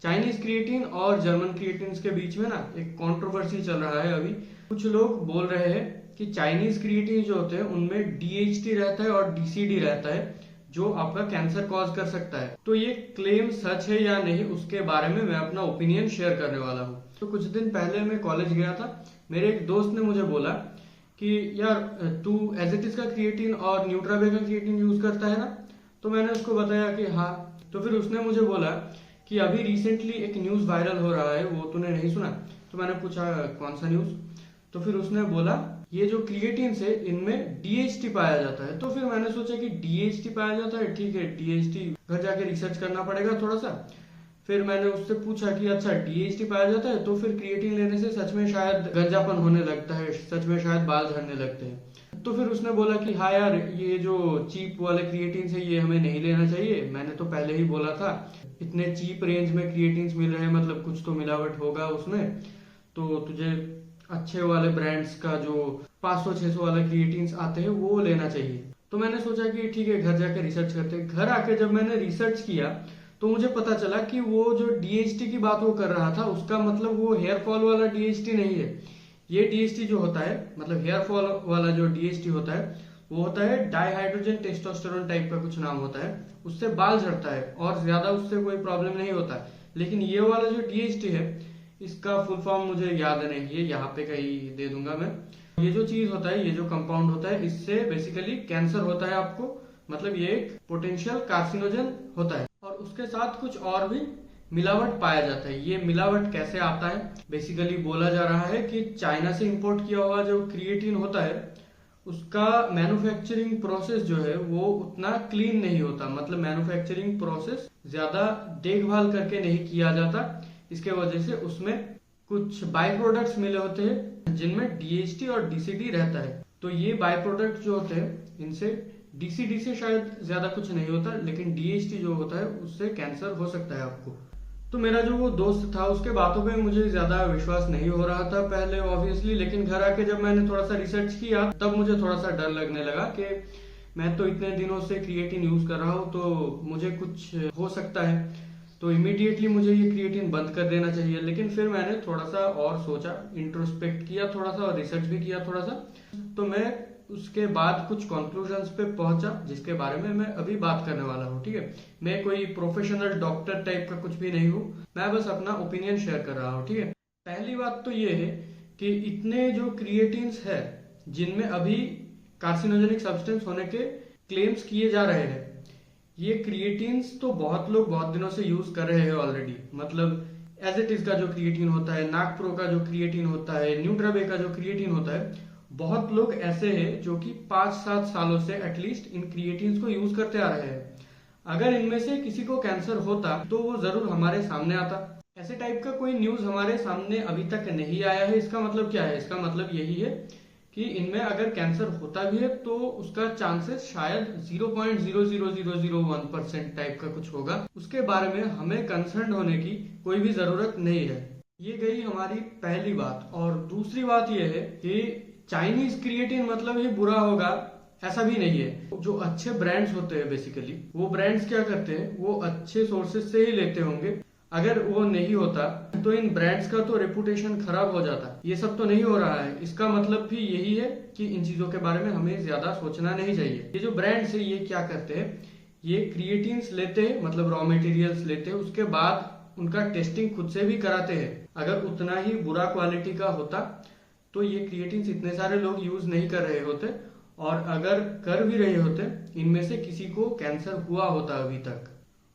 Chinese creatine और German creatine के बीच में ना एक कंट्रोवर्सी चल रहा है अभी। कुछ लोग बोल रहे हैं कि चाइनीज क्रिएटिन जो होते हैं उनमें डीएचटी रहता है और डीसीडी रहता है, जो आपका कैंसर कॉज कर सकता है। तो ये क्लेम सच है या नहीं, उसके बारे में मैं अपना ओपिनियन शेयर करने वाला हूँ। तो कुछ दिन पहले मैं कॉलेज गया था। मेरे एक दोस्त ने मुझे बोला कि यार तू एज इट इज का क्रिएटिन और न्यूट्राबे का क्रिएटिन यूज करता है ना। तो मैंने उसको बताया कि हाँ। तो फिर उसने मुझे बोला कि अभी रिसेंटली एक न्यूज वायरल हो रहा है, वो तूने नहीं सुना? तो मैंने पूछा कौन सा न्यूज? तो फिर उसने बोला ये जो क्रिएटिन है इनमें डीएचटी पाया जाता है। तो फिर मैंने सोचा कि डीएचटी पाया जाता है, ठीक है, डीएचटी घर जाके रिसर्च करना पड़ेगा थोड़ा सा। फिर मैंने उससे पूछा कि अच्छा डीएचटी पाया जाता है तो फिर क्रिएटिन लेने से सच में शायद गंजापन होने लगता है, सच में शायद बाल झड़ने लगते हैं? तो फिर उसने बोला कि हाँ यार, ये जो चीप वाले क्रिएटिन है ये हमें नहीं लेना चाहिए। मैंने तो पहले ही बोला था, इतने चीप रेंज में क्रिएटिन मिल रहे हैं, मतलब कुछ तो मिलावट होगा उसमें। तो तुझे अच्छे वाले ब्रांड्स का जो 500-600 वाला क्रिएटिन आते हैं वो लेना चाहिए। तो मैंने सोचा कि ठीक है, घर जाके रिसर्च करते हैं। घर आके जब मैंने रिसर्च किया तो मुझे पता चला कि वो जो डीएचटी की बात वो कर रहा था उसका मतलब वो हेयर फॉल वाला डीएचटी नहीं है। ये डीएचटी जो होता है, मतलब हेयर फॉल वाला जो डीएचटी होता है वो होता है डाईहाइड्रोजन टेस्टोस्टेरोन टाइप का कुछ नाम होता है। उससे बाल झड़ता है और ज्यादा उससे कोई प्रॉब्लम नहीं होता। लेकिन ये वाला जो डीएचटी है इसका फुल फॉर्म मुझे याद नहीं है, यहाँ पे कहीं दे दूंगा मैं। ये जो चीज होता है, ये जो कंपाउंड होता है, इससे बेसिकली कैंसर होता है आपको। मतलब ये एक पोटेंशियल कार्सिनोजन होता है और उसके साथ कुछ और भी मिलावट पाया जाता है। ये मिलावट कैसे आता है? बेसिकली बोला जा रहा है कि चाइना से इंपोर्ट किया हुआ जो क्रिएटिन होता है उसका मैन्युफैक्चरिंग प्रोसेस जो है वो उतना क्लीन नहीं होता। मतलब मैन्युफैक्चरिंग प्रोसेस ज्यादा देखभाल करके नहीं किया जाता। इसके वजह से उसमें कुछ बाई प्रोडक्ट्स मिले होते हैं जिनमें डीएचटी और डीसीडी रहता है। तो ये बाई प्रोडक्ट जो होते हैं इनसे डीसीडी से शायद ज्यादा कुछ नहीं होता, लेकिन डीएचटी जो होता है उससे कैंसर हो सकता है आपको। तो मेरा जो वो दोस्त था उसके बातों पे मुझे ज्यादा विश्वास नहीं हो रहा था पहले ऑब्वियसली, लेकिन घर आके जब मैंने थोड़ा सा रिसर्च किया तब मुझे थोड़ा सा डर लगने लगा कि मैं तो इतने दिनों से क्रिएटिन यूज कर रहा हूँ तो मुझे कुछ हो सकता है, तो इमीडिएटली मुझे ये क्रिएटिन बंद कर देना चाहिए। लेकिन फिर मैंने थोड़ा सा और सोचा, इंट्रोस्पेक्ट किया थोड़ा सा और रिसर्च भी किया थोड़ा सा। तो मैं उसके बाद कुछ कंक्लूजन्स पे पहुंचा जिसके बारे में मैं अभी बात करने वाला हूँ। ठीक है, मैं कोई प्रोफेशनल डॉक्टर टाइप का कुछ भी नहीं हूँ, मैं बस अपना ओपिनियन शेयर कर रहा हूँ। ठीक है, पहली बात तो ये है कि इतने जो क्रिएटिन्स है जिनमें अभी कार्सिनोजेनिक सब्सटेंस होने के क्लेम्स किए जा रहे हैं, ये क्रिएटिन्स तो बहुत लोग बहुत दिनों से यूज कर रहे हैं ऑलरेडी। मतलब एज इट इज का जो क्रिएटिन होता है, नागप्रो का जो क्रिएटिन होता है, न्यूट्राबे का जो क्रिएटिन होता है, बहुत लोग ऐसे हैं जो कि 5-7 सालों से एटलीस्ट इन क्रिएटिन्स को यूज करते आ रहे हैं। अगर इनमें से किसी को कैंसर होता तो वो जरूर हमारे सामने आता। ऐसे टाइप का कोई न्यूज हमारे सामने अभी तक नहीं आया है। इसका मतलब क्या है? इसका मतलब यही है कि इनमें अगर कैंसर होता भी है तो उसका चांसेस शायद 0.00001% टाइप का कुछ होगा। उसके बारे में हमें कंसर्न होने की कोई भी जरूरत नहीं है। ये गई हमारी पहली बात। और दूसरी बात यह है कि चाइनीज क्रिएटिन मतलब ही बुरा होगा ऐसा भी नहीं है। जो अच्छे ब्रांड्स होते हैं बेसिकली, वो ब्रांड्स क्या करते हैं, वो अच्छे सोर्सेज से ही लेते होंगे। अगर वो नहीं होता तो इन ब्रांड्स का तो रेपुटेशन खराब हो जाता। ये सब तो नहीं हो रहा है। इसका मतलब भी यही है कि इन चीजों के बारे में हमें ज्यादा सोचना नहीं चाहिए। ये जो ब्रांड्स है ये क्या करते हैं, ये क्रिएटिन्स लेते हैं, मतलब रॉ मटेरियल्स लेते हैं, उसके बाद उनका टेस्टिंग खुद से भी कराते हैं। अगर उतना ही बुरा क्वालिटी का होता तो ये क्रिएटिन्स इतने सारे लोग यूज नहीं कर रहे होते, और अगर कर भी रहे होते इनमें से किसी को कैंसर हुआ होता अभी तक।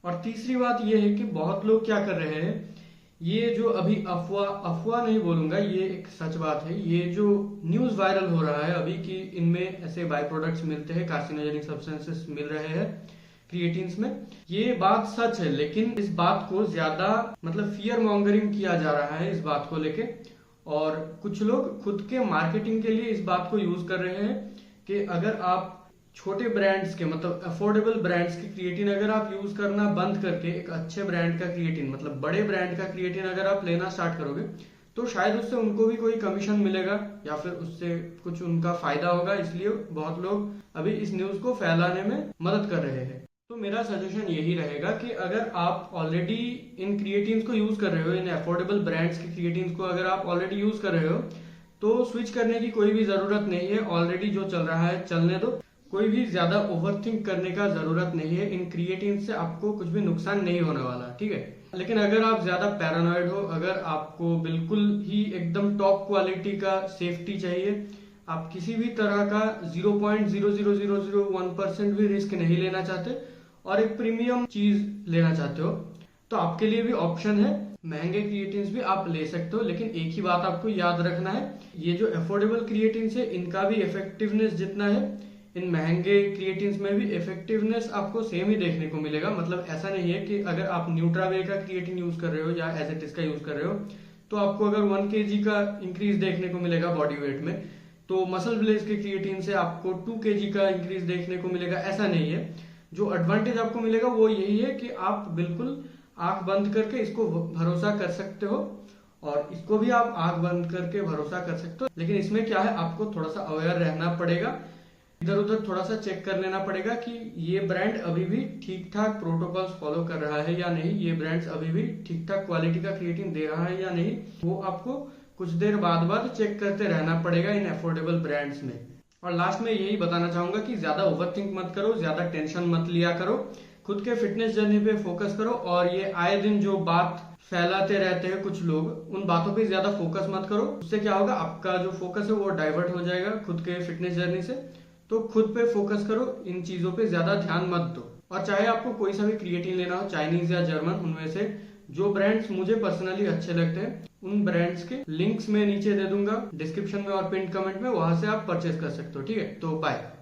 और तीसरी बात यह है कि बहुत लोग क्या कर रहे हैं, ये जो अभी अफवाह नहीं बोलूंगा, ये एक सच बात है। ये जो न्यूज वायरल हो रहा है अभी कि इनमें ऐसे बाय प्रोडक्ट्स मिलते हैं, कार्सिनोजेनिक सब्सटेंसेस मिल रहे हैं क्रिएटिन्स में, ये बात सच है। लेकिन इस बात को ज्यादा मतलब फियर मॉन्गरिंग किया जा रहा है इस बात को लेके, और कुछ लोग खुद के मार्केटिंग के लिए इस बात को यूज कर रहे हैं कि अगर आप छोटे ब्रांड्स के, मतलब अफोर्डेबल ब्रांड्स के क्रिएटिन अगर आप यूज करना बंद करके एक अच्छे ब्रांड का क्रिएटिन, मतलब बड़े ब्रांड का क्रिएटिन अगर आप लेना स्टार्ट करोगे तो शायद उससे उनको भी कोई कमीशन मिलेगा या फिर उससे कुछ उनका फायदा होगा। इसलिए बहुत लोग अभी इस न्यूज को फैलाने में मदद कर रहे हैं। तो मेरा सजेशन यही रहेगा कि अगर आप ऑलरेडी इन क्रिएटिन्स को यूज कर रहे हो, इन अफोर्डेबल ब्रांड्स के क्रिएटिन्स को अगर आप ऑलरेडी यूज कर रहे हो, तो स्विच करने की कोई भी जरूरत नहीं है। ऑलरेडी जो चल रहा है चलने दो, कोई भी ज्यादा ओवरथिंक करने का जरूरत नहीं है। इन क्रिएटिन्स से आपको कुछ भी नुकसान नहीं होने वाला, ठीक है। लेकिन अगर आप ज्यादा पैरानॉइड हो, अगर आपको बिल्कुल ही एकदम टॉप क्वालिटी का सेफ्टी चाहिए, आप किसी भी तरह का 0.00001% भी रिस्क नहीं लेना चाहते और एक प्रीमियम चीज लेना चाहते हो, तो आपके लिए भी ऑप्शन है। महंगे क्रिएटिन्स भी आप ले सकते हो, लेकिन एक ही बात आपको याद रखना है, ये जो अफोर्डेबल क्रिएटिन्स है इनका भी इफेक्टिवनेस जितना है, इन महंगे क्रिएटिन्स में भी इफेक्टिवनेस आपको सेम ही देखने को मिलेगा। मतलब ऐसा नहीं है कि अगर आप न्यूट्रावे का क्रिएटिन यूज कर रहे हो या एजेटिस का यूज कर रहे हो तो आपको अगर 1 kg का इंक्रीज देखने को मिलेगा बॉडी वेट में, तो मसल ब्लेज के क्रिएटिन से आपको 2 kg का इंक्रीज देखने को मिलेगा, ऐसा नहीं है। जो एडवांटेज आपको मिलेगा वो यही है कि आप बिल्कुल आंख बंद करके इसको भरोसा कर सकते हो, और इसको भी आप आंख बंद करके भरोसा कर सकते हो। लेकिन इसमें क्या है, आपको थोड़ा सा अवेयर रहना पड़ेगा, इधर उधर थोड़ा सा चेक कर लेना पड़ेगा कि ये ब्रांड अभी भी ठीक ठाक प्रोटोकॉल्स फॉलो कर रहा है या नहीं, ये ब्रांड्स अभी भी ठीक ठाक क्वालिटी का क्रिएटिन दे रहा है या नहीं, वो आपको कुछ देर बाद चेक करते रहना पड़ेगा इन अफोर्डेबल ब्रांड्स में। और लास्ट में यही बताना चाहूंगा कि ज्यादा ओवरथिंक मत करो, ज्यादा टेंशन मत लिया करो, खुद के फिटनेस जर्नी पे फोकस करो। और ये आए दिन जो बात फैलाते रहते हैं कुछ लोग, उन बातों पे ज्यादा फोकस मत करो। उससे क्या होगा, आपका जो फोकस है वो डाइवर्ट हो जाएगा खुद के फिटनेस जर्नी से। तो खुद पे फोकस करो, इन चीजों पे ज्यादा ध्यान मत दो। और चाहे आपको कोई सा भी क्रिएटिन लेना हो, चाइनीज या जर्मन, उनमें से जो ब्रांड्स मुझे पर्सनली अच्छे लगते हैं उन ब्रांड्स के लिंक्स मैं नीचे दे दूंगा डिस्क्रिप्शन में और पिन कमेंट में, वहां से आप परचेज कर सकते हो, ठीक है। तो बाय।